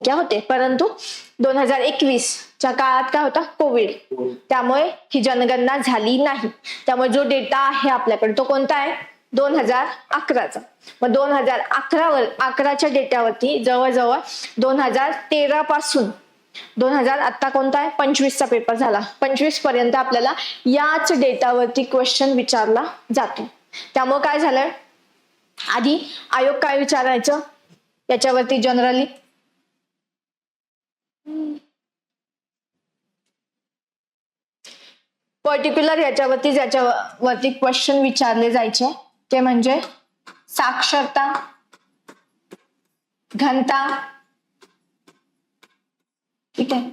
क्या होते, परंतु 2021च्या काळात काय होता, कोविड, त्यामुळे ही जनगणना झाली नाही. त्यामुळे जो डेटा आहे आपल्याकडे तो कोणता आहे, 2011चा. मग 2011च्या डेटावरती जवळजवळ 2013 पासून 2000 आता कोणता आहे, 25चा पेपर झाला, 25 पर्यंत आपल्याला याच डेटावरती क्वेश्चन विचारला जातो. त्यामुळे काय झालंय, आधी आयोग काय विचारायचं याच्यावरती जनरली, पर्टिक्युलर याच्यावरती क्वेश्चन विचारले जायचे ते म्हणजे साक्षरता, घनता, ठीक आहे,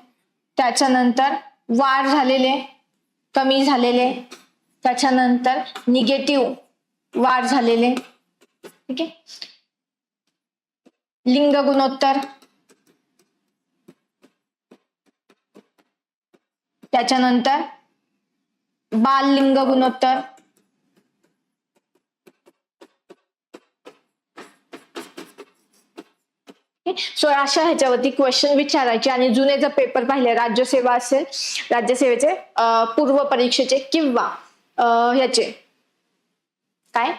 त्याच्यानंतर वाढ झालेले, कमी झालेले, त्याच्यानंतर निगेटिव्ह वाढ झालेले, ठीक आहे, लिंग गुणोत्तर, त्याच्यानंतर बाल लिंग गुणोत्तर, सो अशा ह्याच्यावरती क्वेश्चन विचारायचे. आणि जुने जर पेपर पाहिले, राज्यसेवा असेल, राज्यसेवेचे पूर्व परीक्षेचे किंवा ह्याचे काय,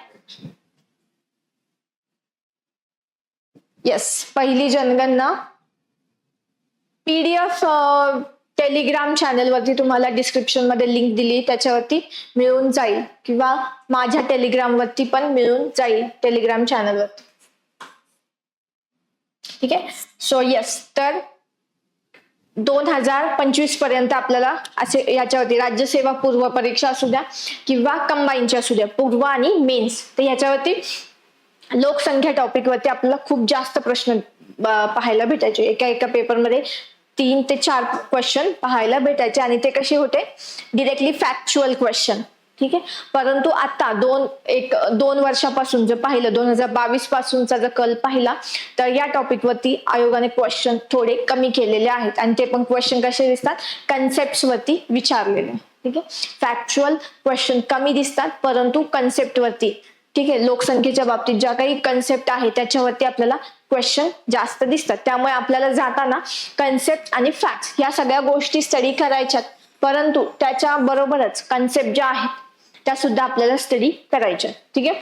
येस, पहिली जनगणना पीडीएफ टेलिग्राम चॅनल वरती तुम्हाला डिस्क्रिप्शन मध्ये लिंक दिली, त्याच्यावरती मिळून जाईल, किंवा माझ्या टेलिग्राम वरती पण मिळून जाईल, टेलिग्राम चॅनल वरती, ठीक आहे. सो येस, तर 2025 पर्यंत आपल्याला असे याच्यावरती राज्यसेवा पूर्व परीक्षा असू द्या किंवा कंबाईनच्या असू द्या, पूर्व आणि मेन्स, तर याच्यावरती लोकसंख्या टॉपिक वरती आपल्याला खूप जास्त प्रश्न पाहायला भेटायचे. एका पेपरमध्ये 3 ते 4 क्वेश्चन पाहायला भेटायचे आणि ते कसे होते, डिरेक्टली फॅक्च्युअल क्वेश्चन, ठीक आहे. परंतु आता 2 वर्षापासून जर पाहिलं, 2022 पासूनचा जर कल पाहिला, तर या टॉपिक वरती आयोगाने क्वेश्चन थोडे कमी केलेले आहेत आणि ते पण क्वेश्चन कसे दिसतात, कन्सेप्ट वरती विचारलेले, ठीक आहे. फॅक्च्युअल क्वेश्चन कमी दिसतात, परंतु कन्सेप्ट वरती, ठीक आहे, लोकसंख्येच्या बाबतीत ज्या काही कन्सेप्ट आहे त्याच्यावरती आपल्याला क्वेश्चन जास्त दिसतात. त्यामुळे आपल्याला जाताना कन्सेप्ट आणि फॅक्ट्स या सगळ्या गोष्टी स्टडी करायच्यात, परंतु त्याच्या बरोबरच कन्सेप्ट ज्या आहेत त्या सुद्धा आपल्याला स्टडी करायच्या, ठीक आहे.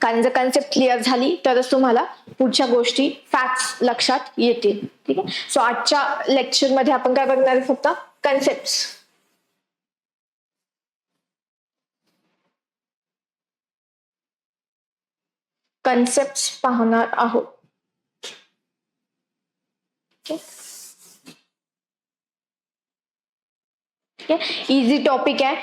कारण जर कन्सेप्ट क्लिअर झाली तरच तुम्हाला पुढच्या गोष्टी फॅक्ट्स लक्षात येतील, ठीक आहे. सो आजच्या लेक्चर मध्ये आपण काय बघणार आहे, फक्त कन्सेप्ट, कन्सेप्ट पाहणार आहोत. इझी टॉपिक आहे,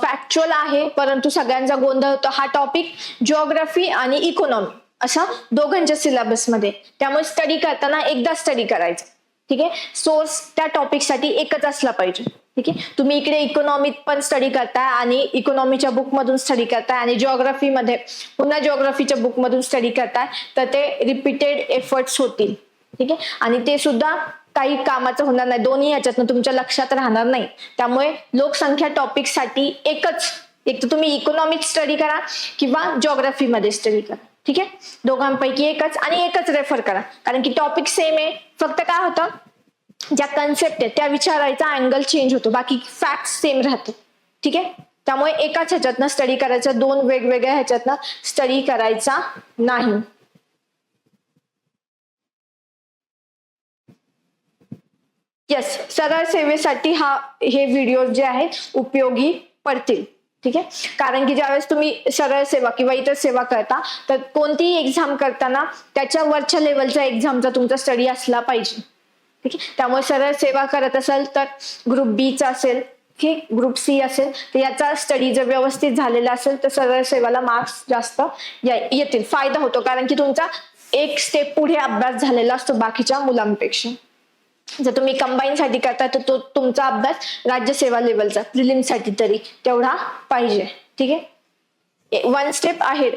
फॅक्च्युअल आहे, परंतु सगळ्यांचा गोंधळ होतो. हा टॉपिक जिओग्राफी आणि इकॉनॉमी असा दोघांच्या सिलेबस मध्ये, त्यामुळे स्टडी करताना एकदा स्टडी करायचं, ठीक आहे. सोर्स त्या टॉपिक साठी एकच असला पाहिजे, ठीक आहे. तुम्ही इकडे इकॉनॉमीत पण स्टडी करताय आणि इकॉनॉमीच्या बुक मधून स्टडी करताय आणि जिओग्राफी मध्ये पुन्हा जिओग्राफीच्या बुक मधून स्टडी करताय, तर ते रिपीटेड एफर्ट्स होतील, ठीक आहे. आणि ते सुद्धा काही कामाचं होणार नाही, दोन्ही ह्याच्यातनं तुमच्या लक्षात राहणार नाही. त्यामुळे लोकसंख्या टॉपिक साठी एक तर तुम्ही इकॉनॉमिक स्टडी करा किंवा जिओग्राफी मध्ये स्टडी करा, ठीक आहे. दोघांपैकी एकच रेफर करा, कारण की टॉपिक सेम आहे, फक्त काय होतं, ज्या कन्सेप्ट आहे त्या विचारायचा अँगल चेंज होतो, बाकी फॅक्ट सेम राहतो, ठीक आहे. त्यामुळे एकाच ह्याच्यातनं स्टडी करायचा, 2 वेगवेगळ्या ह्याच्यातनं स्टडी करायचा नाही. येस, सरळ सेवेसाठी हे व्हिडिओ जे आहेत उपयोगी पडतील, ठीक आहे. कारण की ज्यावेळेस तुम्ही सरळ सेवा किंवा इतर सेवा करता, तर कोणतीही एक्झाम करताना त्याच्या वरच्या लेवलचा एक्झामचा तुमचा स्टडी असला पाहिजे, ठीक आहे. त्यामुळे सरळ सेवा करत असाल तर ग्रुप बी चा असेल, ठीक, ग्रुप सी असेल, तर याचा स्टडी जर व्यवस्थित झालेला असेल तर सरळ सेवाला मार्क्स जास्त येतील, फायदा होतो, कारण की तुमचा एक स्टेप पुढे अभ्यास झालेला असतो बाकीच्या मुलांपेक्षा. जर तुम्ही कंबाईन साठी करता तर तो तुमचा अभ्यास राज्यसेवा लेवलचा प्रिलिम साठी तरी तेवढा पाहिजे, ठीक आहे. 1 स्टेप आहे,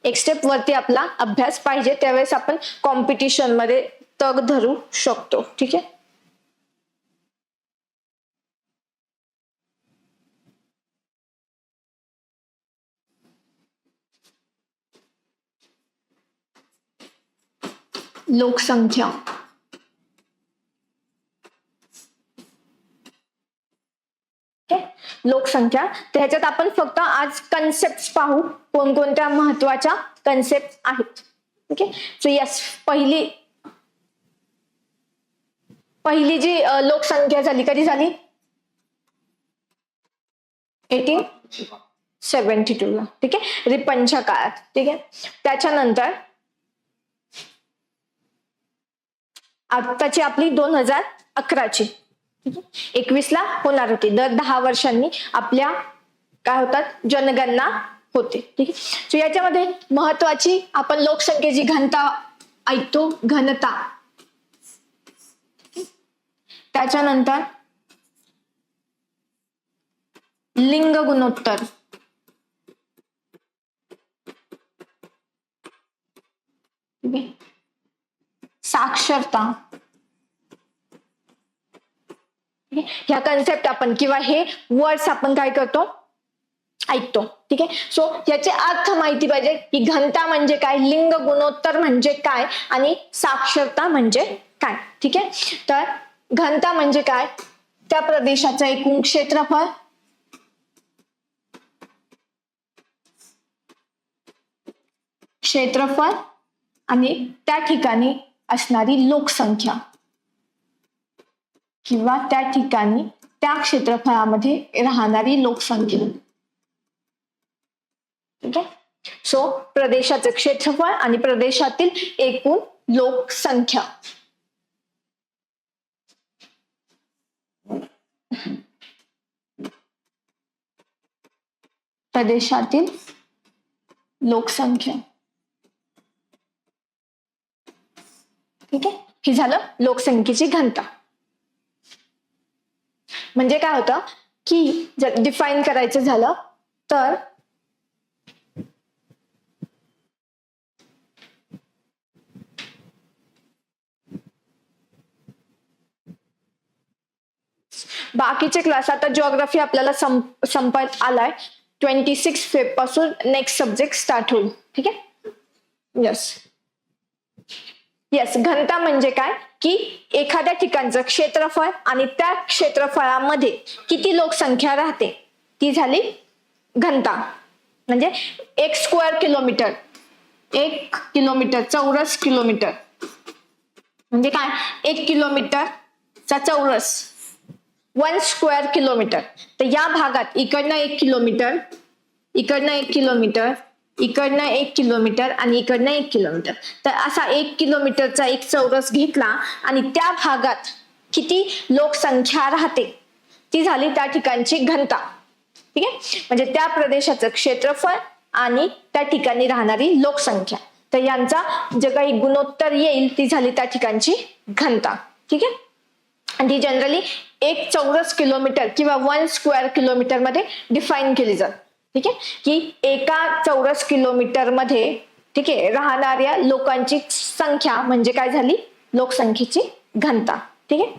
एक स्टेप वरती आपला अभ्यास पाहिजे, त्यावेळेस आपण कॉम्पिटिशन मध्ये तग धरू शकतो, ठीक आहे. लोकसंख्या लोकसंख्या. तर ह्याच्यात आपण फक्त आज कन्सेप्ट पाहू, कोणकोणत्या महत्वाच्या कन्सेप्ट आहेत. ठीक आहे. सो यस, पहिली जी लोकसंख्या झाली कधी झाली? 1872 ला. ठीक आहे, रिपनच्या काळात. ठीक आहे. त्याच्यानंतर आताची आपली 2011ची. 21 ला होणार होती. दर 10 वर्षांनी आपल्या काय होतात जनगणना होते. ठीक आहे. सो याच्यामध्ये महत्वाची आपण लोकसंख्येची घनता ऐकतो, घनता. त्याच्यानंतर लिंग गुणोत्तर. साक्षरता. ह्या कन्सेप्ट आपण किंवा हे वर्ड्स आपण काय करतो ऐकतो. ठीक आहे. सो याचे अर्थ माहिती पाहिजे की घनता म्हणजे काय, लिंग गुणोत्तर म्हणजे काय आणि साक्षरता म्हणजे काय. ठीक आहे. तर घनता म्हणजे काय, त्या प्रदेशाचं एकूण क्षेत्रफळ, आणि त्या ठिकाणी असणारी लोकसंख्या किंवा त्या ठिकाणी त्या क्षेत्रफळामध्ये राहणारी लोकसंख्या. ठीक आहे. सो प्रदेशाचे क्षेत्रफळ आणि प्रदेशातील एकूण लोकसंख्या. प्रदेशातील लोकसंख्या. ठीक आहे. हे झालं लोकसंख्येची घनता. म्हणजे काय होतं की जर डिफाईन करायचं झालं तर बाकीचे क्लास आता जिओग्राफी आपल्याला संपत आलाय. 26 फेब पासून नेक्स्ट सब्जेक्ट स्टार्ट होईल. ठीक आहे. येस, घनता म्हणजे काय की एखाद्या ठिकाणचं क्षेत्रफळ आणि त्या क्षेत्रफळामध्ये किती लोकसंख्या राहते ती झाली घनता. म्हणजे 1 स्क्वेअर किलोमीटर, 1 किलोमीटर चौरस किलोमीटर म्हणजे काय, 1 किलोमीटरचा चौरस 1 स्क्वेअर किलोमीटर. तर या भागात इकडनं 1 किलोमीटर, इकडनं 1 किलोमीटर, इकडनं 1 किलोमीटर आणि इकडनं 1 किलोमीटर. तर असा 1 किलोमीटरचा एक चौरस घेतला आणि त्या भागात किती लोकसंख्या राहते ती झाली त्या ठिकाणची घनता. ठीक आहे. म्हणजे त्या प्रदेशाचं क्षेत्रफळ आणि त्या ठिकाणी राहणारी लोकसंख्या, तर यांचा जे काही गुणोत्तर येईल ती झाली त्या ठिकाणची घनता. ठीक आहे. आणि ती जनरली 1 चौरस किलोमीटर किंवा 1 स्क्वेअर किलोमीटर मध्ये डिफाईन केली जाते. ठीक आहे. की एका चौरस किलोमीटर मध्ये ठीक आहे राहणाऱ्या लोकांची संख्या म्हणजे काय झाली लोकसंख्येची घनता. ठीक आहे.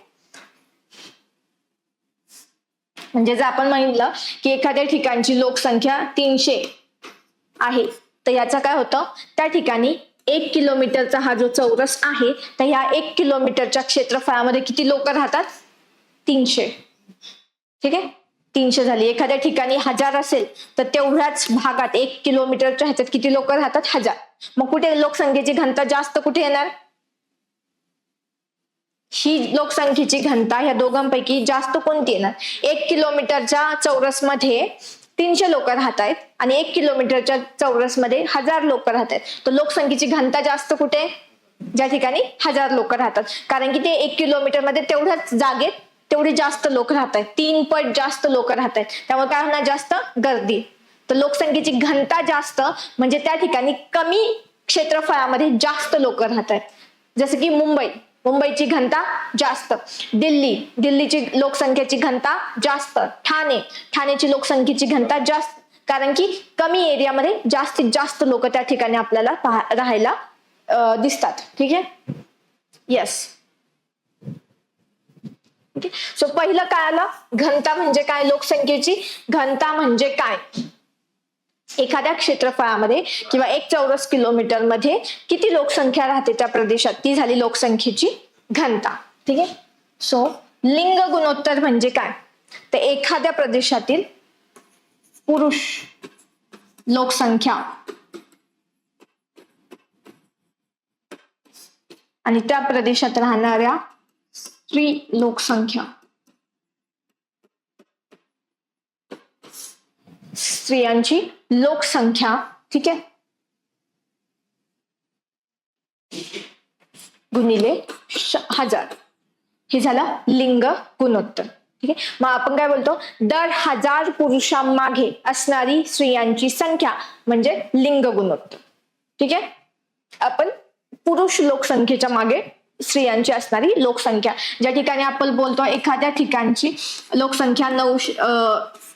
म्हणजे जर आपण म्हणलं की एखाद्या ठिकाणची लोकसंख्या 300 आहे तर याचा काय होतं, त्या ठिकाणी 1 किलोमीटरचा हा जो चौरस आहे तर ह्या 1 किलोमीटरच्या क्षेत्रफळामध्ये किती लोक राहतात, 300. ठीक आहे. 300 झाली. एखाद्या ठिकाणी 1000 असेल तर तेवढ्याच भागात 1 किलोमीटरच्या ह्याच्यात किती लोक राहतात, 1000. मग कुठे लोकसंख्येची घनता जास्त कुठे येणार, ही लोकसंख्येची घनता ह्या दोघांपैकी जास्त कोणती येणार. 1 किलोमीटरच्या चौरस मध्ये 300 लोक राहत आहेत आणि 1 किलोमीटरच्या चौरस मध्ये 1000 लोक राहत आहेत. तर लोकसंख्येची घनता जास्त कुठे, ज्या ठिकाणी 1000 लोक राहतात. कारण की ते 1 किलोमीटर मध्ये तेवढ्याच जागेत तेवढे जास्त लोक राहत आहेत, 3 पट जास्त लोक राहत आहेत. त्यामुळे काय होणार, जास्त गर्दी. तर लोकसंख्येची घनता जास्त म्हणजे त्या ठिकाणी कमी क्षेत्रफळामध्ये जास्त लोक राहत आहेत. जसं की मुंबईची घनता जास्त, दिल्लीची लोकसंख्येची घनता जास्त, ठाण्याची लोकसंख्येची घनता जास्त. कारण की कमी एरियामध्ये जास्तीत जास्त लोक त्या ठिकाणी आपल्याला राहायला दिसतात. ठीक आहे. येस. सो पहिलं काय आलं, घनता म्हणजे काय, लोकसंख्येची घनता म्हणजे काय, एखाद्या क्षेत्रफळामध्ये किंवा 1 चौरस किलोमीटर मध्ये किती लोकसंख्या राहते त्या प्रदेशात ती झाली लोकसंख्येची घनता. ठीक आहे. सो लिंग गुणोत्तर म्हणजे काय, तर एखाद्या प्रदेशातील पुरुष लोकसंख्या आणि त्या प्रदेशात राहणाऱ्या स्त्री लोकसंख्या, स्त्रियांची लोकसंख्या, ठीक आहे, गुणिले 1000, हे झालं लिंग गुणोत्तर. ठीक आहे, मग आपण काय बोलतो, दर 1000 पुरुषांमागे असणारी स्त्रियांची संख्या म्हणजे लिंग गुणोत्तर. ठीक आहे, आपण पुरुष लोकसंख्येच्या मागे स्त्रियांची असणारी लोकसंख्या, ज्या ठिकाणी आपण बोलतो एखाद्या ठिकाणची लोकसंख्या 900,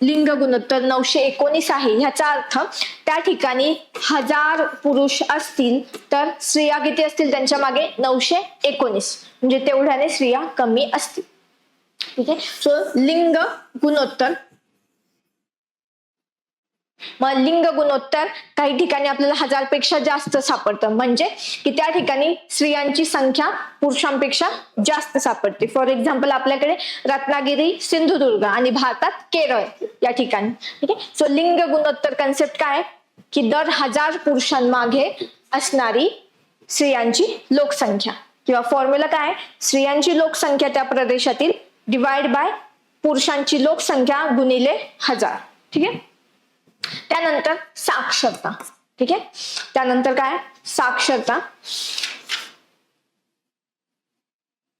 लिंग गुणोत्तर 919 आहे, ह्याचा अर्थ त्या ठिकाणी 1000 पुरुष असतील तर स्त्रिया किती असतील त्यांच्या मागे 919, म्हणजे तेवढ्याने स्त्रिया कमी असतील. ठीक आहे, सो लिंग गुणोत्तर. मग लिंग गुणोत्तर काही ठिकाणी आपल्याला 1000 पेक्षा जास्त सापडतं, म्हणजे की त्या ठिकाणी स्त्रियांची संख्या पुरुषांपेक्षा जास्त सापडते. फॉर एक्झाम्पल आपल्याकडे रत्नागिरी, सिंधुदुर्ग आणि भारतात केरळ या ठिकाणी. ठीक आहे, सो लिंग गुणोत्तर कन्सेप्ट काय, की दर 1000 पुरुषांमागे असणारी स्त्रियांची लोकसंख्या, किंवा फॉर्म्युला काय, स्त्रियांची लोकसंख्या त्या प्रदेशातील डिवाइड बाय पुरुषांची लोकसंख्या गुणिले 1000. ठीक आहे, त्यानंतर साक्षरता. ठीक आहे, त्यानंतर काय, साक्षरता.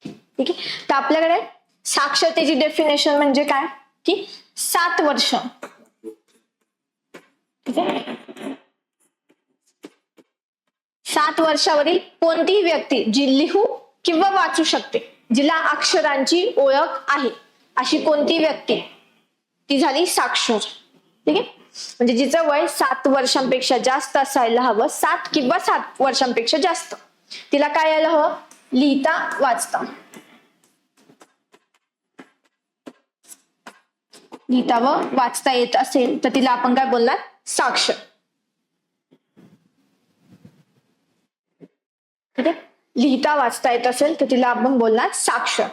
ठीक आहे, तर आपल्याकडे साक्षरतेची डेफिनेशन म्हणजे काय, की 7 वर्ष. ठीक आहे, 7 वर्षावरील कोणतीही व्यक्ती जी लिहू किंवा वाचू शकते, जिला अक्षरांची ओळख आहे, अशी कोणती व्यक्ती, ती झाली साक्षर. ठीक आहे, म्हणजे जिचं वय 7 वर्षांपेक्षा जास्त असायला हवं, 7 किंवा 7 वर्षांपेक्षा जास्त, तिला काय यायला हवं, लिहिता वाचता, लिहिता व वाचता येत असेल तर तिला आपण काय बोलणार, साक्षर. ठीक आहे, लिहिता वाचता येत असेल तर तिला आपण बोलणार साक्षर.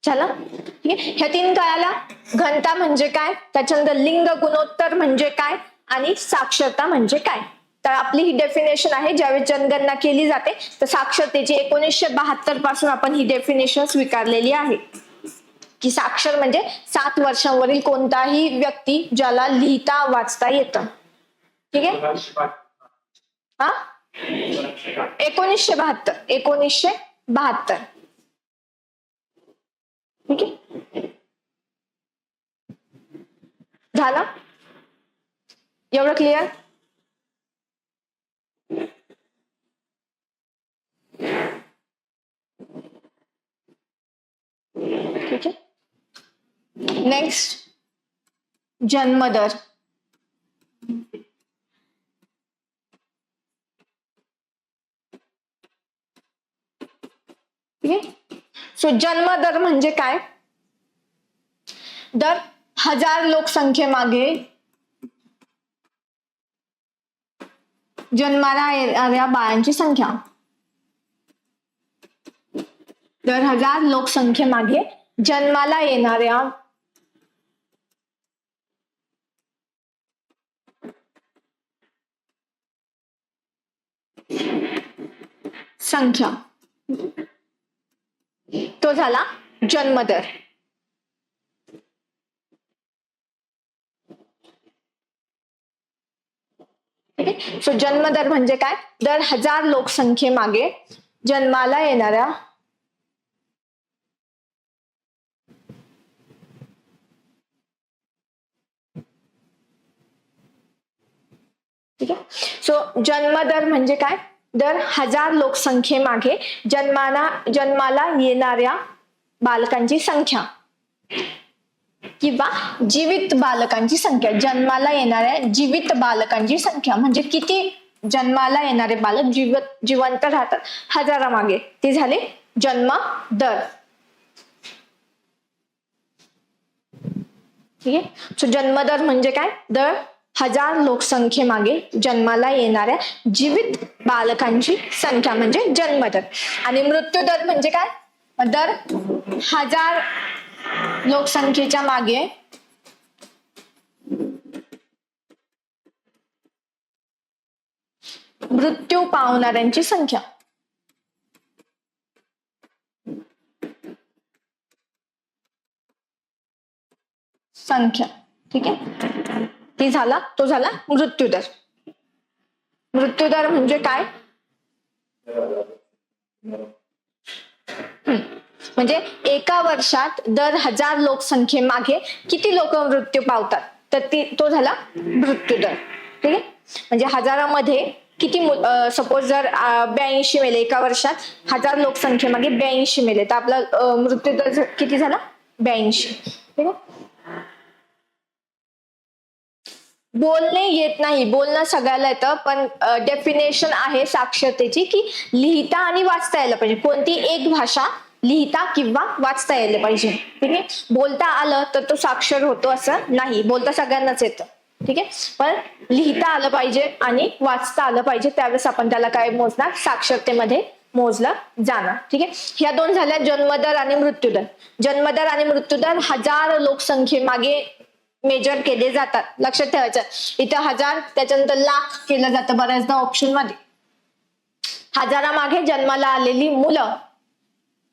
चला, ठीक आहे, ह्या 3 कळाला. घनता म्हणजे काय, त्याच्यानंतर लिंग गुणोत्तर म्हणजे काय आणि साक्षरता म्हणजे काय. तर आपली ही डेफिनेशन आहे. ज्यावेळी जनगणना केली जाते तर साक्षरतेची 1972 पासून आपण ही डेफिनेशन स्वीकारलेली आहे, की साक्षर म्हणजे 7 वर्षांवरील कोणताही व्यक्ती ज्याला लिहिता वाचता येतं. ठीक आहे, हा 1972. ठीक आहे, झालं एवढं क्लिअर. ठीक आहे, नेक्स्ट जन्मदर. ठीक आहे, सो जन्मदर म्हणजे काय, दर 1000 लोकसंख्येमागे जन्माला येणाऱ्या बाळांची संख्या, दर 1000 लोकसंख्येमागे जन्माला येणाऱ्या संख्या, तो झाला जन्मदर. सो जन्मदर म्हणजे काय, दर 1000 लोकसंख्येमागे जन्माला येणाऱ्या ठीक आहे, सो जन्मदर म्हणजे काय, दर 1000 लोकसंख्येमागे जन्माला येणाऱ्या बालकांची संख्या किंवा जीवित बालकांची संख्या. जन्माला येणाऱ्या जीवित बालकांची संख्या म्हणजे किती जन्माला येणारे बालक जिवंत राहतात 1000 मागे, ते झाले जन्म दर. ठीक आहे, सो जन्मदर म्हणजे काय, दर 1000 लोकसंख्येमागे जन्माला येणाऱ्या जीवित बालकांची संख्या म्हणजे जन्मदर. आणि मृत्यूदर म्हणजे काय, दर 1000 लोकसंख्येच्या मागे मृत्यू पावणाऱ्यांची संख्या. ठीक आहे, ती झाला, तो झाला मृत्यूदर. मृत्यूदर म्हणजे काय? म्हणजे एका वर्षात दर 1000 लोकसंख्येमागे किती लोक मृत्यू पावतात, तर तो झाला मृत्यूदर. ठीक आहे, म्हणजे हजारामध्ये किती, सपोज जर 82 मेले एका वर्षात, 1000 लोकसंख्येमागे 82 मेले, तर आपला मृत्यूदर किती झाला? 82. ठीक आहे. बोलणे येत नाही, बोलणं सगळ्याला येतं, पण डेफिनेशन आहे साक्षरतेची की लिहिता आणि वाचता यायला पाहिजे. कोणती एक भाषा लिहिता किंवा वाचता यायला पाहिजे. ठीक आहे, बोलता आलं तर तो साक्षर होतो असं नाही, बोलता सगळ्यांनाच येतं. ठीक आहे, पण लिहिता आलं पाहिजे आणि वाचता आलं पाहिजे, त्यावेळेस आपण त्याला काय मोजणार? साक्षरतेमध्ये मोजला जाणार. ठीक आहे, ह्या दोन झाल्या जन्मदर आणि मृत्यूदर. जन्मदर आणि मृत्यूदर 1000 लोकसंख्येमागे मेजर केले जातात. लक्षात ठेवायचं, इथं 1000, त्याच्यानंतर लाख केलं जातं बऱ्याचदा ऑप्शन मध्ये. हजारामागे जन्माला आलेली मुलं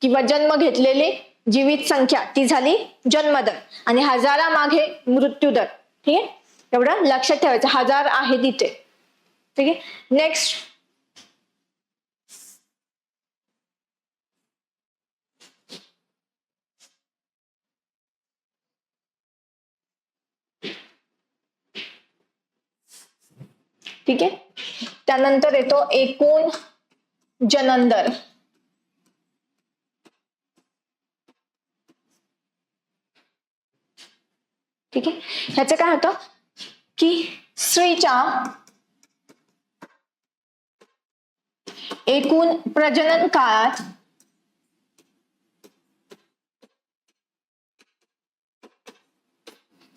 किंवा जन्म घेतलेली जीवित संख्या ती झाली जन्मदर, आणि 1000मागे मृत्यूदर. ठीक आहे, एवढं लक्षात ठेवायचं. 1000 आहे तिथे. ठीक आहे, नेक्स्ट ठीक आहे, त्यानंतर येतो एकूण जनन दर. ठीक आहे, ह्याचं काय होतं की स्त्रीच्या एकूण प्रजनन काळात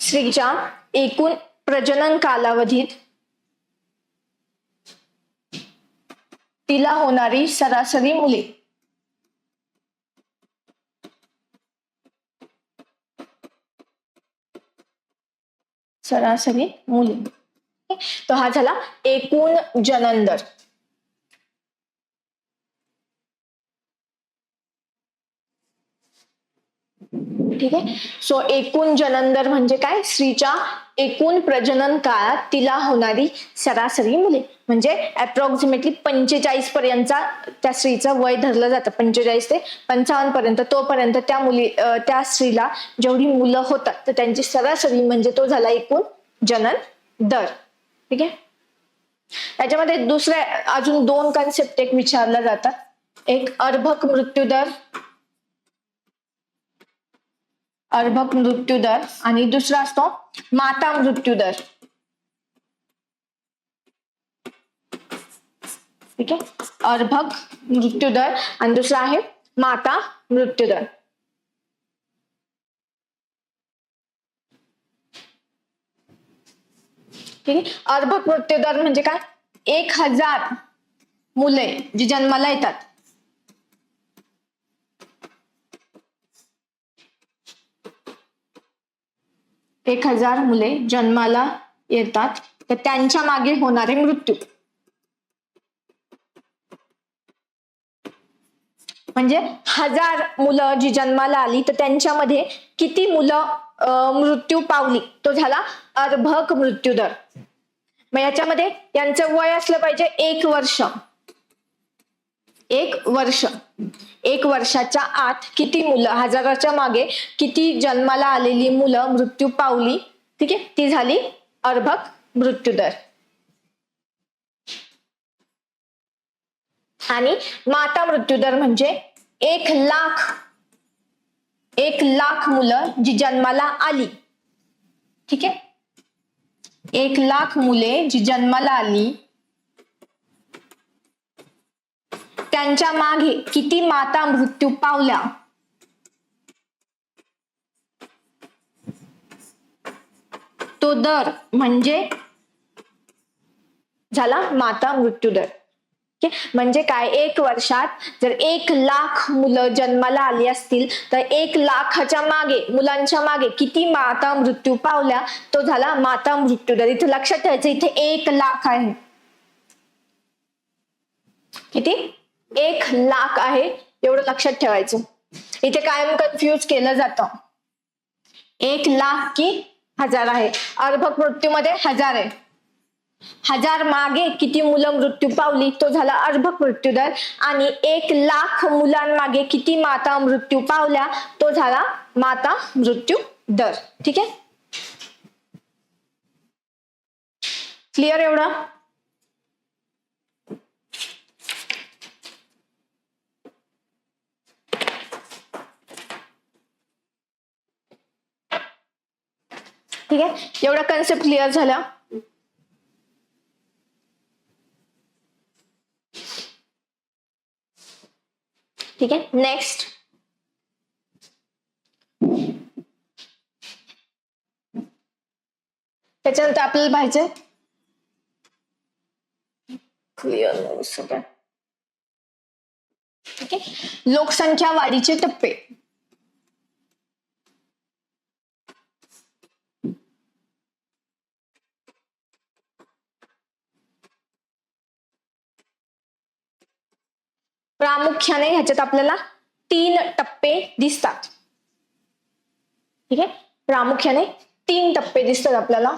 स्त्रीच्या एकूण प्रजनन कालावधीत तिला होणारी सरासरी मुले. सरासरी मुले, तो हा झाला एकूण जनन दर. ठीक आहे, सो एकूण जनन दर म्हणजे काय? स्त्रीच्या एकूण प्रजनन काळात तिला होणारी सरासरी मुले, म्हणजे अप्रॉक्सिमेटली 45 पर्यंतचा त्या स्त्रीचं वय धरलं जातं. 45 ते 55 पर्यंत, तोपर्यंत त्या स्त्रीला जेवढी मुलं होतात तर त्यांची सरासरी म्हणजे तो झाला एकूण जनन दर. ठीक आहे, त्याच्यामध्ये दुसऱ्या अजून 2 कन्सेप्ट एक विचारल्या जातात. एक अर्भक मृत्यूदर, अर्भक मृत्यूदर, आणि दुसरा असतो माता मृत्यूदर. ठीक आहे, अर्भक मृत्यूदर आणि दुसरा आहे माता मृत्यूदर. ठीक आहे, अर्भक मृत्यूदर म्हणजे काय? 1000 मुले जी जन्माला येतात, 1000 मुले जन्माला येतात तर त्यांच्या मागे होणारे मृत्यू, म्हणजे 1000 मुलं जी जन्माला आली तर त्यांच्यामध्ये किती मुलं मृत्यू पावली, तो झाला अर्भक मृत्यूदर. मग याच्यामध्ये यांचं वय असलं पाहिजे 1 वर्ष. 1 वर्ष, 1 वर्षाच्या आत किती मुलं, 1000च्या मागे किती जन्माला आलेली मुलं मृत्यू पावली, ठीक आहे, ती झाली अर्भक मृत्यूदर. आणि माता मृत्यूदर म्हणजे 1 लाख मुलं जी जन्माला आली. ठीक आहे, 1 लाख मुले जी जन्माला आली त्यांच्या मागे किती माता मृत्यू पावल्या, तो दर म्हणजे झाला माता मृत्यूदर. म्हणजे काय, 1 वर्षात जर 1 लाख मुलं जन्माला आली असतील तर 1 लाखाच्या मागे, मुलांच्या मागे किती माता मृत्यू पावल्या, तो झाला माता मृत्यू दर. इथे लक्षात ठेवायचं, इथे 1 लाख आहे. किती, 1 लाख आहे, एवढं लक्षात ठेवायचं. इथे कायम कन्फ्युज केलं जातं. 1 लाख की 1000 आहे. अर्भक मृत्यूमध्ये 1000 आहे. 1000 मागे किती मुलं मृत्यू पावली, तो झाला अर्भक मृत्यू दर. आणि 1 लाख मुलांमागे किती माता मृत्यू पावल्या, तो झाला माता मृत्यू दर. ठीक आहे, क्लिअर एवढं. ठीक आहे, एवढा कन्सेप्ट क्लिअर झाला. ठीक आहे, नेक्स्ट त्याच्यानंतर आपल्याला पाहिजे क्लिअर सगळं. ठीक आहे, लोकसंख्या वाढीचे टप्पे. प्रामुख्याने ह्याच्यात आपल्याला 3 टप्पे दिसतात. ठीक आहे, प्रामुख्याने 3 टप्पे दिसतात आपल्याला.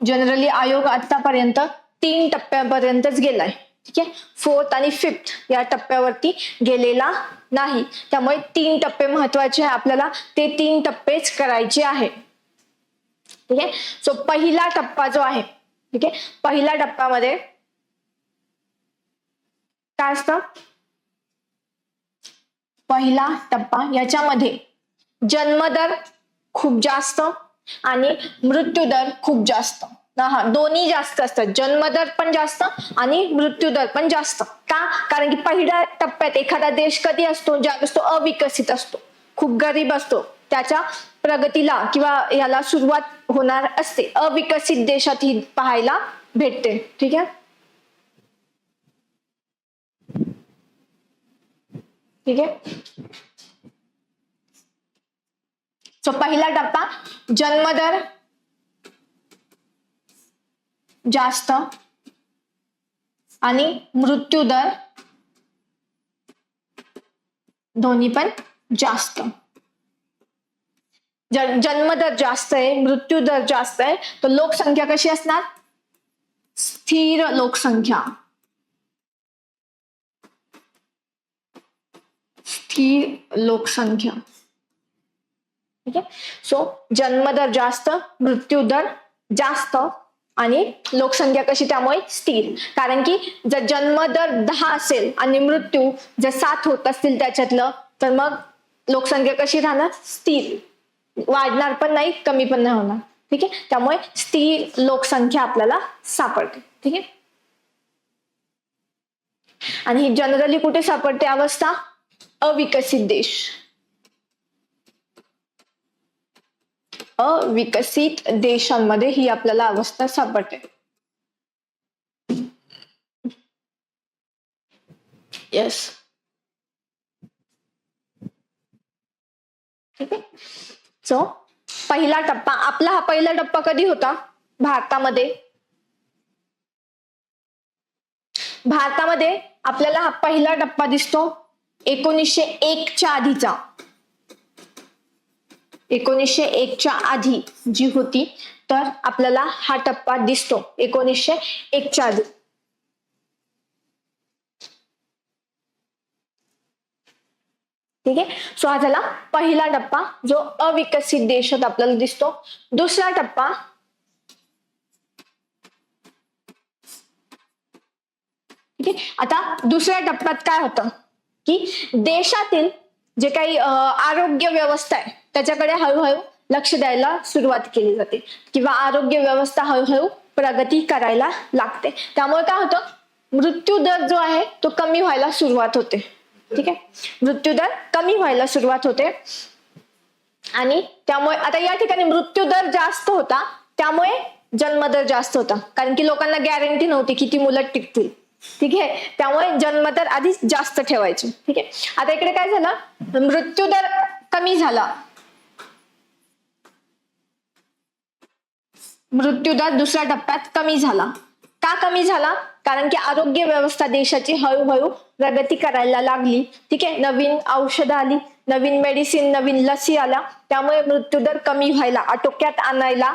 जनरली आयोग आतापर्यंत 3 टप्प्यापर्यंतच गेलाय. ठीक आहे, 4th आणि 5th या टप्प्यावरती गेलेला नाही. त्यामुळे 3 टप्पे महत्वाचे आहे आपल्याला, ते 3 टप्पेच करायचे आहे. ठीक आहे, सो पहिला टप्पा जो आहे, ठीक आहे, पहिल्या टप्प्यामध्ये काय असतं, पहिला टप्पा याच्यामध्ये जन्मदर खूप जास्त आणि मृत्यूदर खूप जास्त. हा, दोन्ही जास्त असतात, जन्मदर पण जास्त आणि मृत्यूदर पण जास्त. का, कारण की पहिल्या टप्प्यात एखादा देश कधी असतो, ज्यावेळेस तो अविकसित असतो, खूप गरीब असतो, त्याच्या प्रगतीला किंवा याला सुरुवात होणार असते. अविकसित देशात ही पाहायला भेटते. ठीक आहे, ठीक आहे. सो पहिला टप्पा जन्मदर जास्त आणि मृत्यूदर दोन्ही पण जास्त. जन्मदर जास्त आहे, मृत्यूदर जास्त आहे, तर लोकसंख्या कशी असणार, स्थिर लोकसंख्या. स्थिर लोकसंख्या. ठीक आहे, सो जन्मदर जास्त, मृत्यूदर जास्त आणि लोकसंख्या कशी त्यामुळे स्थिर. कारण की जर जन्मदर 10 असेल आणि मृत्यू जर 7 होत असतील त्याच्यातलं, तर मग लोकसंख्या कशी राहणार, स्थिर, वाढणार पण नाही, कमी पण नाही होणार. ठीक आहे, त्यामुळे स्थिर लोकसंख्या आपल्याला सापडते. ठीक आहे, आणि ही जनरली कुठे सापडते अवस्था, अविकसित देश. अविकसित देशांमध्ये ही आपल्याला अवस्था सापडते. येस, ठीक आहे. सो पहिला टप्पा आपला, हा पहिला टप्पा कधी होता भारतामध्ये, भारतामध्ये आपल्याला हा पहिला टप्पा दिसतो 1901 च्या आधीचा. 1901 च्या आधी जी होती, तर आपल्याला हा टप्पा दिसतो 1901 च्या आधी. ठीक आहे, सो हा झाला पहिला टप्पा जो अविकसित देशात आपल्याला दिसतो. दुसरा टप्पा ठीक आहे, आता दुसऱ्या टप्प्यात काय होतं की देशातील जे काही आरोग्य व्यवस्था आहे त्याच्याकडे हळूहळू लक्ष द्यायला सुरुवात केली जाते किंवा आरोग्य व्यवस्था हळूहळू प्रगती करायला लागते. त्यामुळे काय होतं, मृत्यू दर जो आहे तो कमी व्हायला सुरुवात होते. ठीक आहे, मृत्यूदर कमी व्हायला सुरुवात होते. आणि त्यामुळे आता या ठिकाणी मृत्यूदर जास्त होता, त्यामुळे जन्मदर जास्त होता, कारण की लोकांना गॅरंटी नव्हती किती मुलं टिकतील. ठीक आहे, त्यामुळे जन्मदर आधी जास्त ठेवायचे. ठीक आहे, आता इकडे काय झालं, मृत्यूदर कमी झाला. मृत्यूदर दुसऱ्या टप्प्यात कमी झाला. का कमी झाला? कारण की आरोग्य व्यवस्था देशाची हळूहळू प्रगती करायला लागली. ठीक आहे, नवीन औषधं आली, नवीन मेडिसिन, नवीन लसी आल्या, त्यामुळे मृत्यूदर कमी व्हायला, आटोक्यात आणायला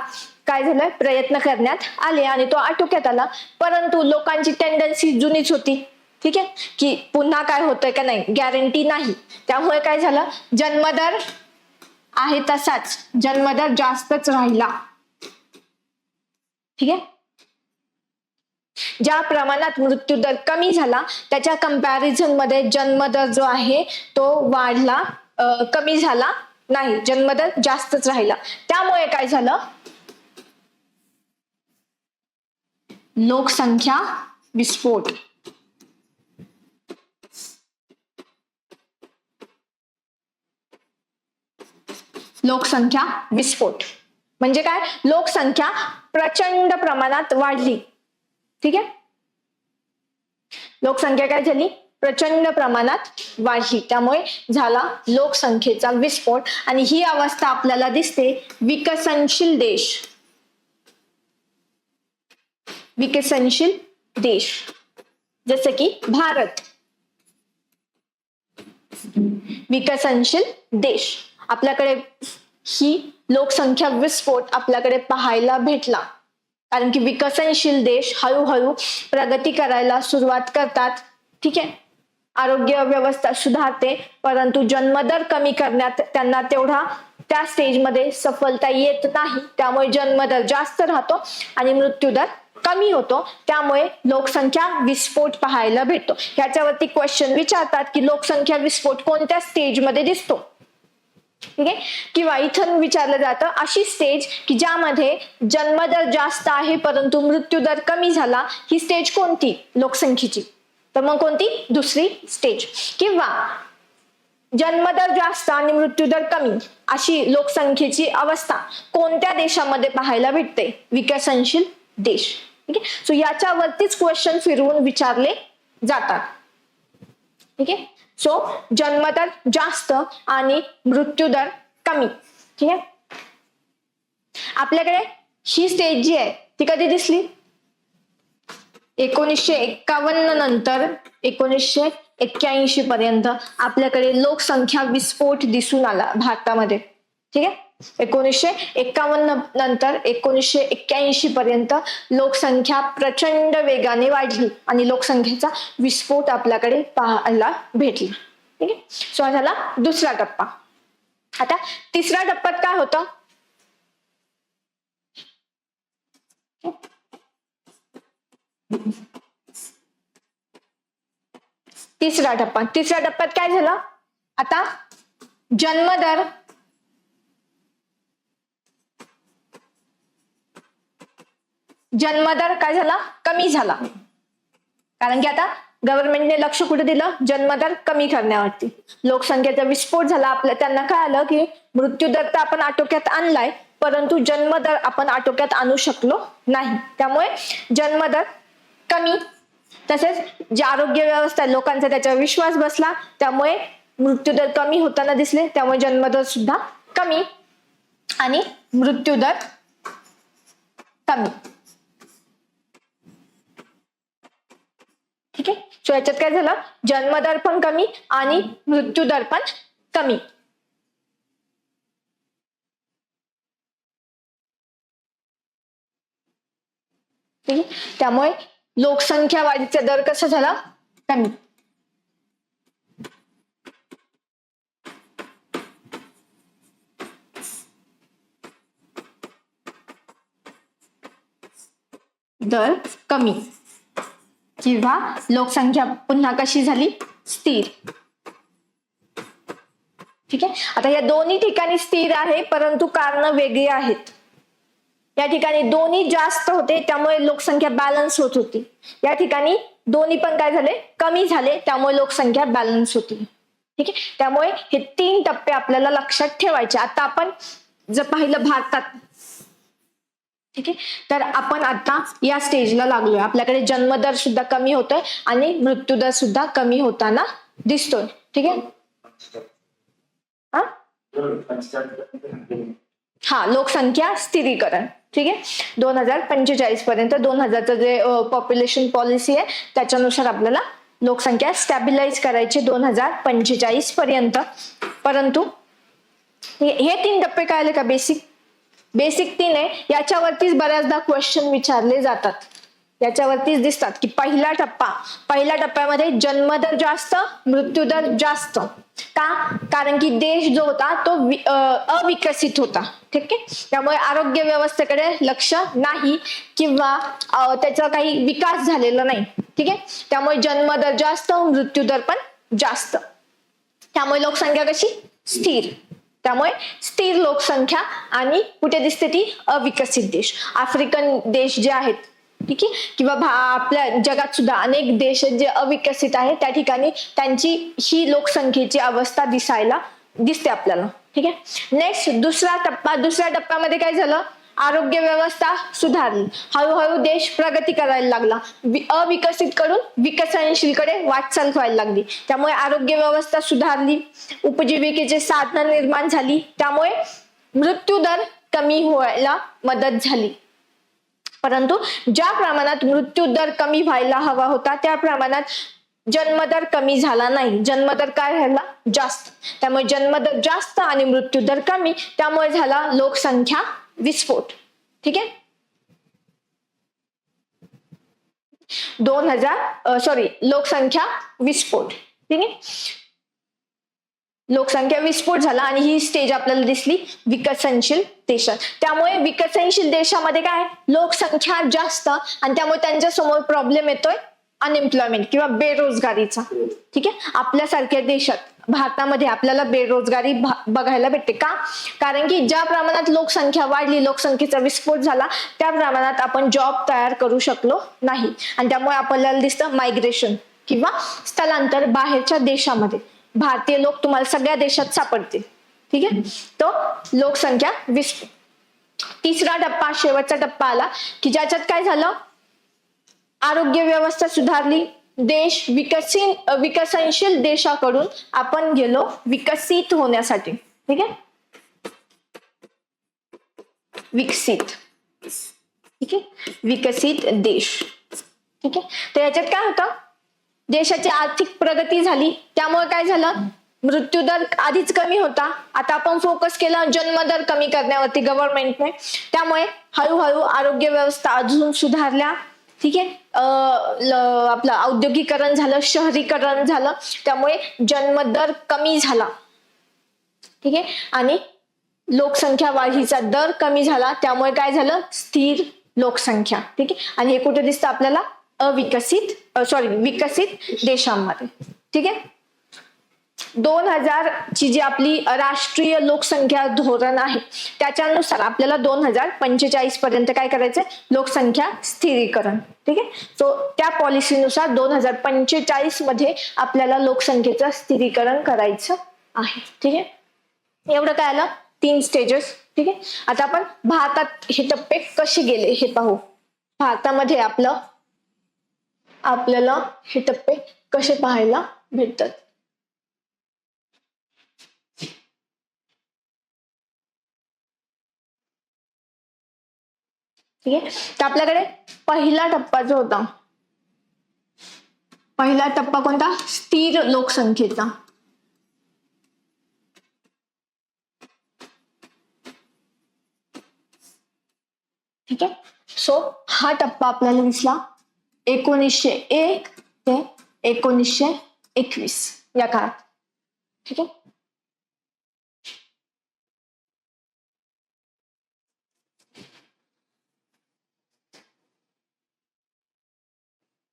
काय झालं, प्रयत्न करण्यात आले आणि तो आटोक्यात आला. परंतु लोकांची टेंडन्सी जुनीच होती. ठीक आहे, की पुन्हा काय होतंय का नाही गॅरंटी नाही, त्यामुळे काय झालं, जन्मदर आहे तसाच, जन्मदर जास्तच राहिला. ठीक आहे, ज्या प्रमाणात मृत्यूदर कमी झाला त्याच्या कंपॅरिझन मध्ये जन्मदर जो आहे तो वाढला, कमी झाला नाही, जन्मदर जास्तच राहिला. त्यामुळे काय झालं, लोकसंख्या विस्फोट. लोकसंख्या विस्फोट म्हणजे काय, लोकसंख्या प्रचंड प्रमाणात वाढली. ठीक आहे, लोकसंख्या काय झाली, प्रचंड प्रमाणात वाढली, त्यामुळे झाला लोकसंख्येचा विस्फोट. आणि ही अवस्था आपल्याला दिसते विकसनशील देश. विकसनशील देश जसे की भारत. विकसनशील देश आपल्याकडे ही लोकसंख्या विस्फोट आपल्याकडे पाहायला भेटला, कारण की विकसनशील देश हळूहळू प्रगती करायला सुरुवात करतात. ठीक आहे, आरोग्य व्यवस्था सुधारते, परंतु जन्मदर कमी करण्यात त्यांना तेवढा त्या स्टेजमध्ये सफलता येत नाही, त्यामुळे जन्मदर जास्त राहतो आणि मृत्यूदर कमी होतो, त्यामुळे लोकसंख्या विस्फोट पाहायला भेटतो. ह्याच्यावरती क्वेश्चन विचारतात की लोकसंख्या विस्फोट कोणत्या स्टेजमध्ये दिसतो. ठीक आहे, किंवा इथं विचारलं जातं अशी स्टेज की ज्यामध्ये जन्मदर जास्त आहे परंतु मृत्यूदर कमी झाला, ही स्टेज कोणती लोकसंख्येची, तर मग कोणती, दुसरी स्टेज. किंवा जन्मदर जास्त आणि मृत्यूदर कमी अशी लोकसंख्येची अवस्था कोणत्या देशामध्ये पाहायला भेटते, विकसनशील देश. ठीक आहे, सो याच्यावरतीच क्वेश्चन फिरवून विचारले जातात. ठीक आहे, सो जन्मदर जास्त आणि मृत्यूदर कमी. ठीक आहे, आपल्याकडे ही स्टेज जी आहे ती कधी दिसली, 1951 नंतर 1981 पर्यंत आपल्याकडे लोकसंख्या विस्फोट दिसून आला भारतामध्ये. ठीक आहे, 1951 नंतर 1981 पर्यंत लोकसंख्या प्रचंड वेगाने वाढली आणि लोकसंख्येचा विस्फोट आपल्याकडे पाहायला भेटला. ठीक आहे, सो झाला दुसरा टप्पा. आता तिसऱ्या टप्प्यात काय होतं, तिसऱ्या टप्प्यात काय झालं, आता जन्मदर काय झाला, कमी झाला, कारण की आता गव्हर्नमेंटने लक्ष कुठे दिलं, जन्मदर कमी करण्यावरती. लोकसंख्येचा विस्फोट झाला, आपल्या त्यांना काय आलं की मृत्यूदर तर आपण आटोक्यात आणलाय परंतु जन्मदर आपण आटोक्यात आणू शकलो नाही, त्यामुळे जन्मदर कमी. तसेच जे आरोग्य व्यवस्था लोकांचा त्याच्यावर विश्वास बसला, त्यामुळे मृत्यूदर कमी होताना दिसले, त्यामुळे जन्मदर सुद्धा कमी आणि मृत्यूदर कमी. ठीक आहे, सो याच्यात काय झालं, जन्मदर पण कमी आणि मृत्यूदर पण कमी. ठीक आहे, त्यामुळे लोकसंख्या वाढीचा दर कसा झाला, कमी. दर कमी किंवा लोकसंख्या पुन्हा कशी झाली, स्थिर. ठीक आहे, आता या दोन्ही ठिकाणी स्थिर आहे परंतु कारण वेगळी आहेत. या ठिकाणी दोन्ही जास्त होते त्यामुळे लोकसंख्या बॅलन्स होत होती, या ठिकाणी दोन्ही पण काय झाले, कमी झाले, त्यामुळे लोकसंख्या बॅलन्स होती. ठीक आहे, त्यामुळे हे 3 टप्पे आपल्याला लक्षात ठेवायचे. आता आपण जर पाहिलं भारतात, ठीक आहे. तर आपण आता या स्टेजला लागलोय, आपल्याकडे जन्मदर सुद्धा कमी होतोय आणि मृत्यूदर सुद्धा कमी होताना दिसतोय. ठीक आहे. हा, लोकसंख्या स्थिरीकरण. ठीक आहे. 2045 पर्यंत 2000चं जे पॉप्युलेशन पॉलिसी आहे त्याच्यानुसार आपल्याला लोकसंख्या स्टॅबिलाईज करायची 2045 पर्यंत. परंतु हे 3 टप्पे कळले का? बेसिक 3 आहे. याच्यावरतीच बऱ्याचदा क्वेश्चन विचारले जातात, याच्यावरतीच दिसतात की पहिल्या टप्प्यामध्ये जन्मदर जास्त, मृत्यूदर जास्त. का? कारण की देश जो होता तो अविकसित होता. ठीक आहे. त्यामुळे आरोग्य व्यवस्थेकडे लक्ष नाही किंवा त्याचा काही विकास झालेला नाही. ठीक आहे. त्यामुळे जन्मदर जास्त, मृत्यूदर पण जास्त. त्यामुळे लोकसंख्या कशी? स्थिर. त्यामुळे स्थिर लोकसंख्या. आणि कुठे दिसते ती? अविकसित देश, आफ्रिकन देश जे आहेत. ठीक आहे. किंवा आपल्या जगात सुद्धा अनेक देश जे अविकसित आहेत त्या ठिकाणी त्यांची ही लोकसंख्येची अवस्था दिसते आपल्याला. ठीक आहे. नेक्स्ट दुसऱ्या टप्प्यामध्ये काय झालं? आरोग्य व्यवस्था सुधारली, हळूहळू देश प्रगती करायला लागला, अविकसित कडून विकसनशील कडे वाटचाल व्हायला लागली. त्यामुळे आरोग्य व्यवस्था सुधारली, उपजीविकेचे साधनं निर्माण झाली, त्यामुळे मृत्यूदर कमी व्हायला मदत झाली. परंतु ज्या प्रमाणात मृत्यूदर कमी व्हायला हवा होता त्या प्रमाणात जन्मदर कमी झाला नाही. जन्मदर काय राहिला? जास्त. त्यामुळे जन्मदर जास्त आणि मृत्यूदर कमी, त्यामुळे झाला लोकसंख्या विस्फोट. ठीक आहे. लोकसंख्या विस्फोट. ठीक आहे. लोकसंख्या विस्फोट झाला आणि ही स्टेज आपल्याला दिसली विकसनशील देशात. त्यामुळे विकसनशील देशामध्ये काय? लोकसंख्या जास्त आणि त्यामुळे त्यांच्या समोर प्रॉब्लेम येतोय अनएम्प्लॉयमेंट किंवा बेरोजगारीचा. ठीक आहे. आपल्यासारख्या देशात भारतामध्ये आपल्याला बेरोजगारी बघायला भेटते. का? कारण की ज्या प्रमाणात लोकसंख्या वाढली, लोकसंख्येचा विस्फोट झाला, त्या प्रमाणात आपण जॉब तयार करू शकलो नाही आणि त्यामुळे आपल्याला दिसतं मायग्रेशन किंवा स्थलांतर बाहेरच्या देशामध्ये. भारतीय लोक तुम्हाला सगळ्या देशात सापडतील. ठीक आहे. तो लोकसंख्या विस्फोट. तिसरा टप्पा, शेवटचा टप्पा आला की ज्याच्यात काय झालं? आरोग्य व्यवस्था सुधारली, देश विकसनशील देशाकडून आपण गेलो विकसित होण्यासाठी. ठीक आहे. विकसित. ठीक आहे. विकसित देश. ठीक आहे. तर याच्यात काय होतं? देशाची आर्थिक प्रगती झाली, त्यामुळे काय झालं? मृत्यूदर आधीच कमी होता, आता आपण फोकस केला जन्मदर कमी करण्यावरती गव्हर्नमेंटने. त्यामुळे हळूहळू आरोग्य व्यवस्था अजून सुधारल्या. ठीक आहे. आपलं औद्योगिकरण झालं, शहरीकरण झालं, त्यामुळे जन्मदर कमी झाला. ठीक आहे. आणि लोकसंख्या वाढीचा दर कमी झाला, त्यामुळे काय झालं? स्थिर लोकसंख्या. ठीक आहे. आणि हे कुठे दिसतं आपल्याला? विकसित देशांमध्ये. ठीक आहे. 2000 ची जी आपली राष्ट्रीय लोकसंख्या धोरण आहे त्याच्यानुसार आपल्याला 2045 पर्यंत काय करायचंय? लोकसंख्या स्थिरीकरण. ठीक आहे. सो त्या पॉलिसीनुसार 2045 मध्ये आपल्याला लोकसंख्येचं स्थिरीकरण करायचं आहे. ठीक आहे. एवढं काय आलं? 3 स्टेजेस. ठीक आहे. आता आपण भारतात हे टप्पे कसे गेले हे पाहू. भारतामध्ये आपल्याला हे टप्पे कसे पाहायला भेटतात. ठीक आहे. तर आपल्याकडे पहिला टप्पा जो होता, पहिला टप्पा कोणता? स्थिर लोकसंख्येचा. ठीक आहे. सो हा टप्पा आपल्याला दिसला 1901 ते 1921 या काळात. ठीक आहे.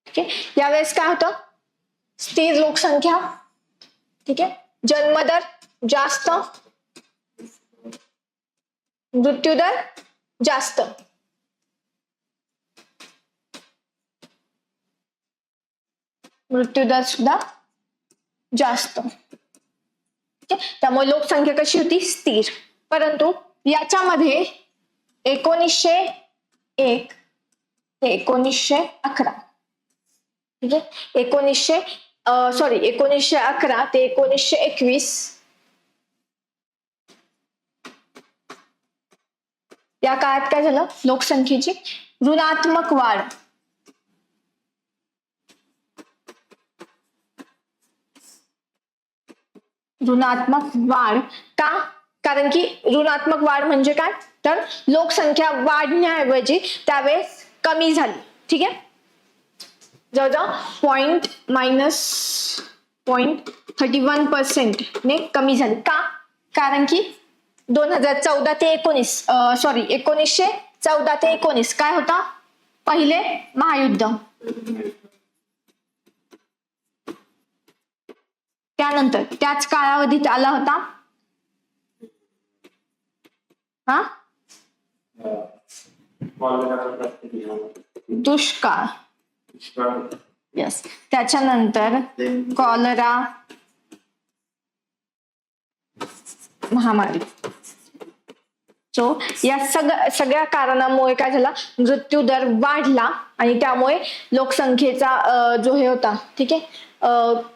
ठीक आहे. यावेळेस काय होतं? स्थिर लोकसंख्या. ठीक आहे. जन्मदर जास्त, मृत्यूदर जास्त. मृत्यूदर सुद्धा जास्त. त्यामुळे लोकसंख्या कशी होती? स्थिर. परंतु याच्यामध्ये 1900 एक ते 1911. ठीक आहे. 1911 ते 1921 या काळात काय झालं, लोकसंख्येची ऋणात्मक वाढ. ऋणात्मक वाढ का? कारण की ऋणात्मक वाढ म्हणजे काय, तर लोकसंख्या वाढण्याऐवजी त्यावेळेस कमी झाली. ठीक आहे. जवळजवळ -0.31% ने कमी झाली. का? कारण की 2014 ते 1914 ते 19 काय होता, पहिले महायुद्ध. त्यानंतर त्याच कालावधीत आला होता दुष्काळ. यस. त्याच्यानंतर कॉलरा महामारी. सो या सगळ्या कारणामुळे काय झाला, मृत्यू दर वाढला आणि त्यामुळे लोकसंख्येचा जो हे होता, ठीक आहे,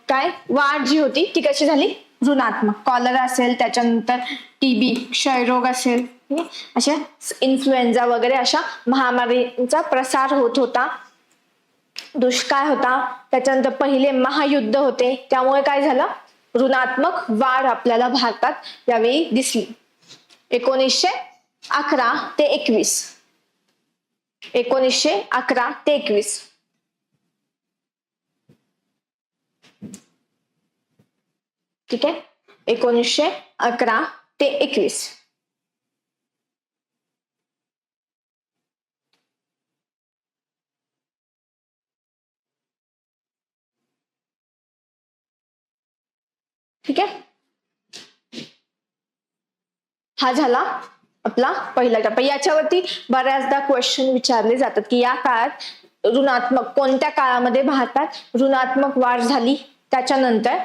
काय वाढ जी होती ती कशी झाली, ऋणात्मक. कॉलरा असेल, त्याच्यानंतर टीबी क्षयरोग असेल, अशा इन्फ्लुएन्झा वगैरे अशा महामारीचा प्रसार होत होता. दुष्काळ होता, त्याच्यानंतर पहिले महायुद्ध होते, त्यामुळे काय झालं, ऋणात्मक वाढ आपल्याला भारतात यावेळी दिसली. 1911 ते 21. 1911 ते 21. ठीक आहे. 1911 ते 21. ठीक आहे. हा झाला आपला पहिला टप्पा. याच्यावरती बऱ्याचदा क्वेश्चन विचारले जातात की या काळात ऋणात्मक, कोणत्या काळामध्ये भारतात ऋणात्मक वाढ झाली, त्याच्यानंतर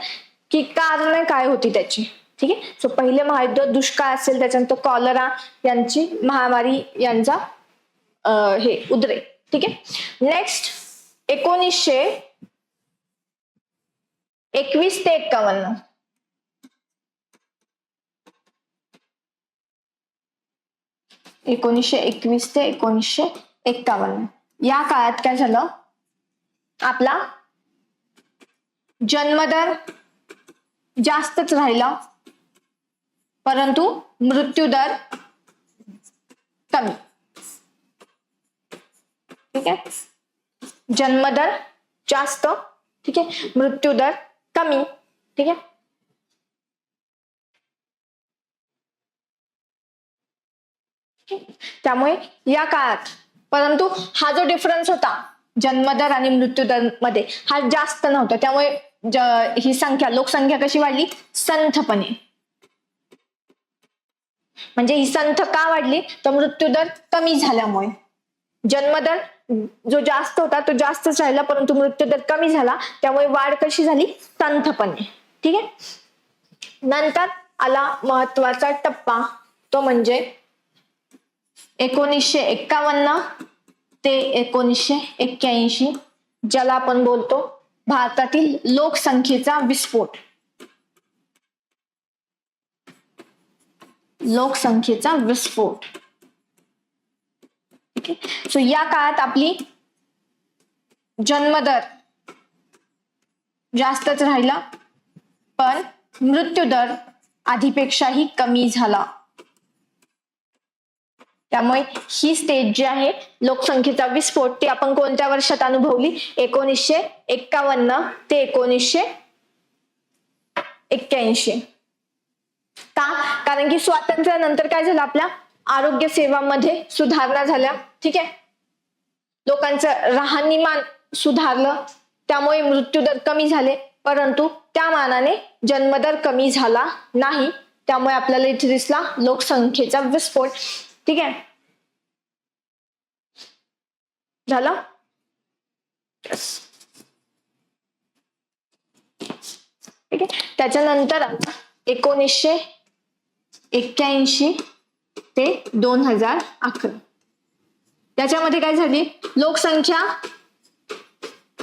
की कारणे काय होती त्याची. ठीक आहे. सो पहिले महायुद्ध, दुष्काळ असेल, त्याच्यानंतर कॉलरा यांची महामारी यांचा हे उद्रेक. ठीक आहे. नेक्स्ट 1921 ते 51. 1921 ते 1951 या काळात काय झालं, आपला जन्मदर जास्तच राहिला परंतु मृत्यूदर कमी. ठीक आहे. जन्मदर जास्त, ठीक आहे, मृत्यूदर कमी. ठीक आहे. त्यामुळे या काळात, परंतु हा जो डिफरन्स होता जन्मदर आणि मृत्यूदर मध्ये हा जास्त नव्हता, त्यामुळे ही संख्या, लोकसंख्या कशी वाढली, संथपणे. म्हणजे ही संथ का वाढली, तर मृत्यूदर कमी झाल्यामुळे. जन्मदर जो जास्त होता तो जास्तच राहिला परंतु मृत्यूदर कमी झाला, त्यामुळे वाढ कशी झाली, संथपणे. ठीक आहे. नंतर आला महत्वाचा टप्पा, तो म्हणजे 1951 ते 1981, ज्याला आपण बोलतो भारतातील लोकसंख्येचा विस्फोट. लोकसंख्येचा विस्फोट. ठीक आहे. सो या काळात आपली जन्मदर जास्तच राहिला पण मृत्यूदर आधीपेक्षाही कमी झाला. त्यामुळे ही स्टेज जी आहे लोकसंख्येचा विस्फोट, ती आपण कोणत्या वर्षात अनुभवली, 1951 ते 1981. का? कारण की स्वातंत्र्यानंतर काय झालं, आपल्या आरोग्य सेवांमध्ये सुधारणा झाल्या. ठीक आहे. लोकांचं राहणीमान सुधारलं, त्यामुळे मृत्यूदर कमी झाले परंतु त्या मानाने जन्मदर कमी झाला नाही. त्यामुळे आपल्याला इथे दिसला लोकसंख्येचा विस्फोट. ठीक आहे. झालं. ठीक आहे. त्याच्यानंतर 1981 ते 2011 त्याच्यामध्ये काय झाली, लोकसंख्या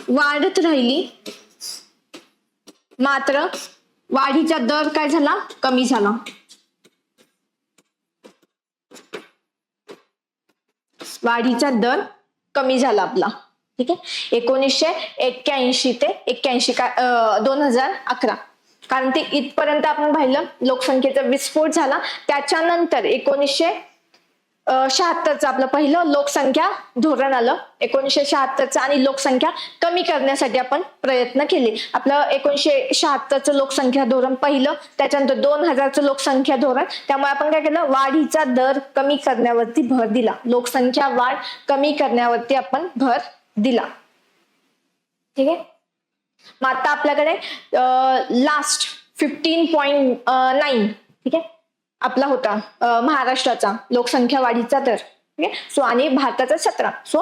वाढत राहिली मात्र वाढीचा दर काय झाला, कमी झाला. वाढीचा दर कमी झाला आपला. ठीक आहे, 1981 ते 2011, कारण ते इथपर्यंत आपण पाहिलं लोकसंख्येचा विस्फोट झाला. त्याच्यानंतर 1976चं आपलं पहिलं लोकसंख्या धोरण आलं 1976चं, आणि लोकसंख्या कमी करण्यासाठी आपण प्रयत्न केले. आपलं 1976चं लोकसंख्या धोरण पहिलं, त्याच्यानंतर 2000चं लोकसंख्या धोरण. त्यामुळे आपण काय केलं, वाढीचा दर कमी करण्यावरती भर दिला, लोकसंख्या वाढ कमी करण्यावरती आपण भर दिला. ठीक आहे, मग आता आपल्याकडे लास्ट 15.9 ठीक आहे आपला होता महाराष्ट्राचा लोकसंख्या वाढीचा दर. ठीक आहे, सो आणि भारताचा 17. सो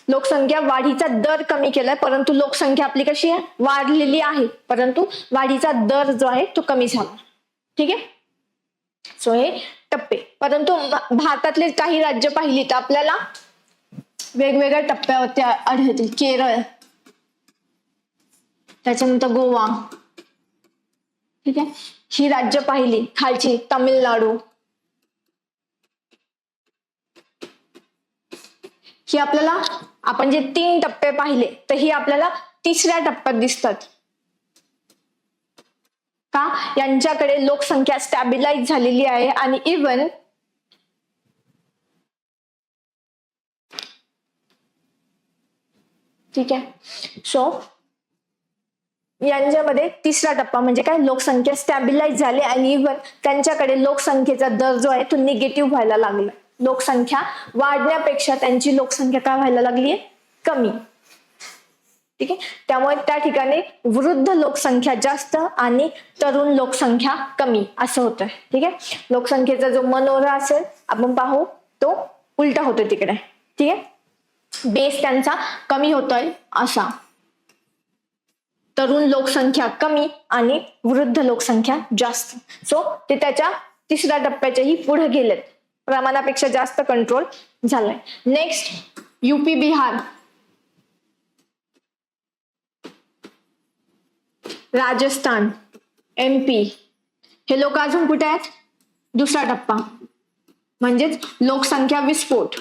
लोकसंख्या वाढीचा दर कमी केलाय, परंतु लोकसंख्या आपली कशी आहे, वाढलेली आहे, परंतु वाढीचा दर जो आहे तो कमी झाला. ठीक आहे, सो हे टप्पे. परंतु भारतातले काही राज्य पाहिली तर आपल्याला वेगवेगळ्या टप्प्यावरती आढळतील. केरळ, त्याच्यानंतर गोवा. ठीक आहे, ही राज्य पाहिली. खालची तामिळनाडू, ही आपल्याला, आपण जे 3 टप्पे पाहिले तर ही आपल्याला तिसऱ्या टप्प्यात दिसतात. का, यांच्याकडे लोकसंख्या स्टॅबिलाइज झालेली आहे आणि इव्हन ठीक आहे, सो यांच्यामध्ये तिसरा टप्पा म्हणजे काय, लोकसंख्या स्टॅबिलाइज झाली आणि इव्हन त्यांच्याकडे लोकसंख्येचा दर जो आहे तो निगेटिव्ह व्हायला लागला. लोकसंख्या वाढण्यापेक्षा त्यांची लोकसंख्या काय व्हायला लागली, कमी. ठीक आहे, त्यामुळे त्या ठिकाणी वृद्ध लोकसंख्या जास्त आणि तरुण लोकसंख्या कमी असं होतं. ठीक आहे, लोकसंख्येचा जो मनोरा असेल आपण पाहू तो उलटा होतो तिकडे. ठीक आहे, बेस त्यांचा कमी होतोय असा. तरुण लोकसंख्या कमी आणि वृद्ध लोकसंख्या जास्त. सो ते त्याच्या तिसऱ्या टप्प्याच्याही पुढे गेलेत, प्रमाणापेक्षा जास्त कंट्रोल झालाय. Next UP, Bihar, Rajasthan, MP, हे लोक अजून कुठे आहेत, दुसरा टप्पा म्हणजेच लोकसंख्या विस्फोट.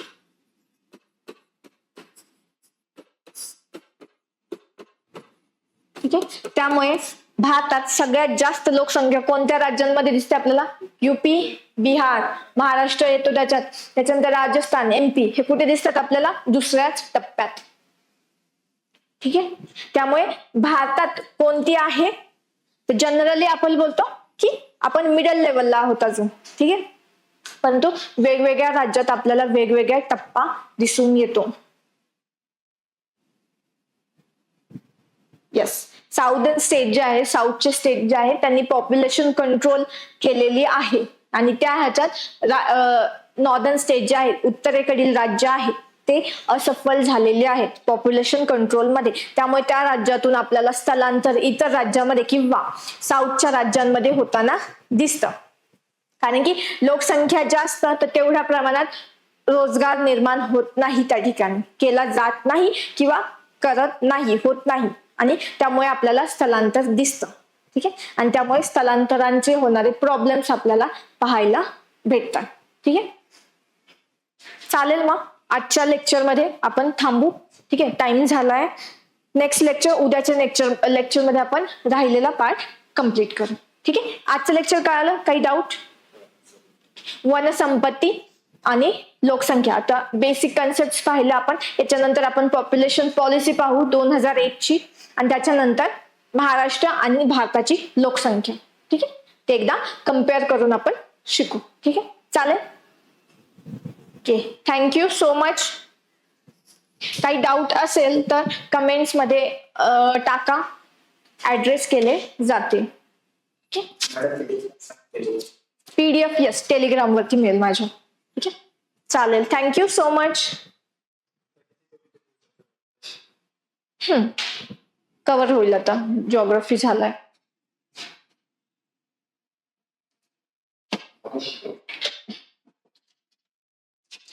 ठीक आहे, त्यामुळे भारतात सगळ्यात जास्त लोकसंख्या कोणत्या राज्यांमध्ये दिसते आपल्याला, यूपी, बिहार, महाराष्ट्र येतो त्याच्यात, त्याच्यानंतर राजस्थान, MP हे कुठे दिसतात आपल्याला, दुसऱ्याच टप्प्यात. ठीक आहे, त्यामुळे भारतात कोणती आहे, तर जनरली आपण बोलतो की आपण मिडल लेवलला आहोत अजून. ठीक आहे, परंतु वेगवेगळ्या राज्यात आपल्याला वेगवेगळा टप्पा दिसून येतो. येस, साऊदर्न स्टेट जे आहे, साऊथचे स्टेट जे आहे त्यांनी पॉप्युलेशन कंट्रोल केलेली आहे आणि त्या ह्याच्यात नॉर्दर्न स्टेट जे आहेत, उत्तरेकडील राज्य आहेत ते असफल झालेले आहेत पॉप्युलेशन कंट्रोल मध्ये. त्यामुळे त्या राज्यातून आपल्याला स्थलांतर इतर राज्यामध्ये किंवा साऊथच्या राज्यांमध्ये होताना दिसतं. कारण की लोकसंख्या जास्त तर तेवढ्या प्रमाणात रोजगार निर्माण होत नाही, त्या ठिकाणी केला जात नाही किंवा करत नाही, होत नाही, आणि त्यामुळे आपल्याला स्थलांतर दिसतं. ठीक आहे, आणि त्यामुळे स्थलांतरांचे होणारे प्रॉब्लेम्स आपल्याला पाहायला भेटतात. ठीक आहे, चालेल, मग आजच्या लेक्चरमध्ये आपण थांबू. ठीक आहे, टाइम झालाय. नेक्स्ट लेक्चर, उद्याच्या लेक्चरमध्ये आपण राहिलेला पार्ट कंप्लीट करू. ठीक आहे, आजचं लेक्चर काय आलं, काही डाऊट? वनसंपत्ती आणि लोकसंख्या, आता बेसिक कन्सेप्ट पाहिलं आपण. याच्यानंतर आपण पॉप्युलेशन पॉलिसी पाहू 2001 ची, आणि त्याच्यानंतर महाराष्ट्र आणि भारताची लोकसंख्या. ठीक आहे, ते एकदा कम्पेअर करून आपण शिकू. ठीक आहे, चालेल. Okay, thank you so much. काही डाऊट असेल तर कमेंट्स मध्ये टाका, ऍड्रेस केले जाते. PDF येस, टेलिग्राम वरती मिळेल माझ्या. ठीक आहे, चालेल, थँक्यू सो मच. कव्हर होईल आता, जिओग्राफी झालाय.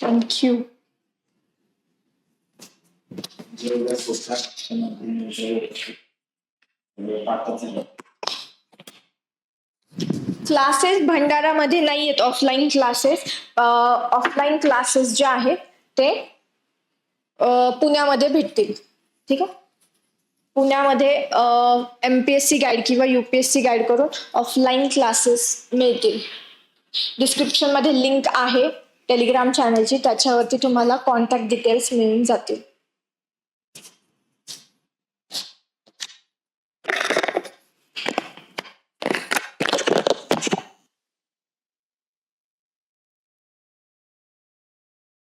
थँक्यू. जेवढ्या स्वस्तात क्लासेस भंडारामध्ये नाही आहेत ऑफलाईन क्लासेस. ऑफलाईन क्लासेस जे आहेत ते पुण्यामध्ये भेटतील. ठीक आहे. पुण्यामध्ये MPSC गाईड किंवा UPSC गाईड करून ऑफलाईन क्लासेस मिळतील. डिस्क्रिप्शन मध्ये लिंक आहे टेलिग्राम चॅनलची, त्याच्यावरती तुम्हाला कॉन्टॅक्ट डिटेल्स मिळून जातील.